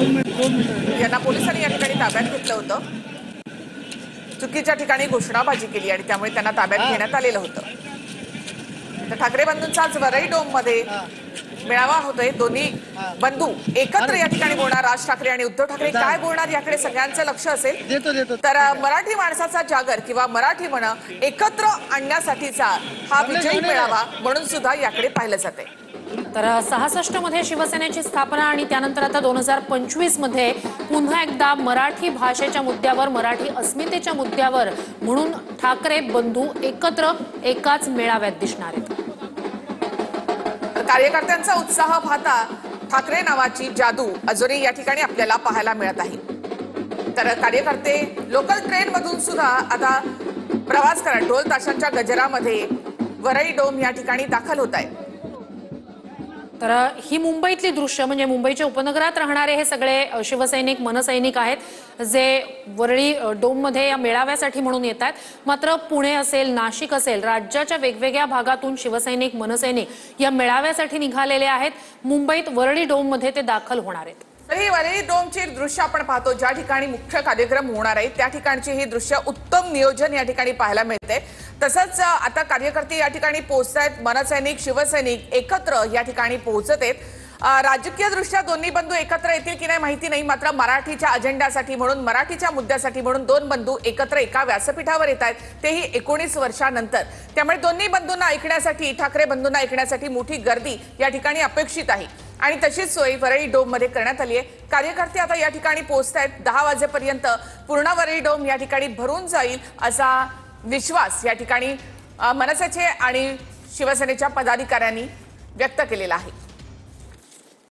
यांना पोलिसांनी या ठिकाणी ताब्यात घेतलं होतं। चुकीच्या ठिकाणी घोषणाबाजी केली आणि त्यामुळे त्यांना ताब्यात घेण्यात आलेलं होतं। तर ठाकरे बंधूंचाच वरई डोम मध्ये मेळावा होतोय। दोन्ही बंधू एकत्र या ठिकाणी बोलणार। राज ठाकरे आणि उद्धव ठाकरे काय बोलणार याकडे सगळ्यांचं लक्ष असेल। तर मराठी माणसाचा जागर किंवा मराठी मन एकत्र आणण्यासाठीचा हा विजयी मेळावा म्हणून सुद्धा याकडे पाहिलं जाते। तर 66 मध्ये शिवसेनेची स्थापना आणि त्यानंतर आता 2025 मध्ये पुन्हा एकदा मराठी भाषेच्या मुद्द्यावर, मराठी अस्मितेच्या मुद्द्यावर म्हणून ठाकरे बंधू एकत्र एकाच मेळाव्यात दिसणार आहेत। कार्यकर्त्यांचा उत्साह पाहता ठाकरे नावाची जादू अजूनही या ठिकाणी आपल्याला पाहायला मिळत आहे। तर कार्यकर्ते लोकल ट्रेन मधून सुद्धा आता प्रवास करत ढोल ताशांच्या गजरामध्ये वरई डोम या ठिकाणी दाखल होत आहे। तर ही मुंबईतली दृश्य म्हणजे मुंबईच्या उपनगरात राहणारे हे सगळे शिवसैनिक मनसैनिक आहेत जे वरळी डोम मध्ये या मेळाव्यासाठी म्हणून येतात। मात्र पुणे असेल, नाशिक असेल, राज्याच्या वेगवेगळ्या भागातून शिवसैनिक मनसैनिक या मेळाव्यासाठी निघालेले आहेत। मुंबईत वरळी डोम मध्ये ते दाखल होणार आहेत। तर ही वरळी डोमची दृश्य आपण पाहतो ज्या ठिकाणी मुख्य कार्यक्रम होणार आहे त्या ठिकाणची ही दृश्य उत्तम नियोजन या ठिकाणी पाहायला मिळते। तसंच आता कार्यकर्ते या ठिकाणी पोहोचतायत। मनसैनिक शिवसैनिक एकत्र या ठिकाणी पोहोचत आहेत। राजकीय दृष्ट्या दोन्ही बंधू एकत्र येतील की नाही माहिती नाही, मात्र मराठीच्या अजेंड्यासाठी म्हणून, मराठीच्या मुद्द्यासाठी म्हणून दोन बंधू एकत्र एका व्यासपीठावर येत आहेत, तेही 19 वर्षानंतर। त्यामुळे दोन्ही बंधूंना ऐकण्यासाठी, ठाकरे बंधूंना ऐकण्यासाठी मोठी गर्दी या ठिकाणी अपेक्षित आहे आणि तशीच सोय वरळी डोम मध्ये करण्यात आली आहे। कार्यकर्ते आता या ठिकाणी पोहोचतायत। 10 वाजेपर्यंत पूर्ण वरळी डोम या ठिकाणी भरून जाईल असा विश्वास या ठिकाणी मनसेचे आणि शिवसेनेच्या पदाधिकाऱ्यांनी व्यक्त केलेला आहे।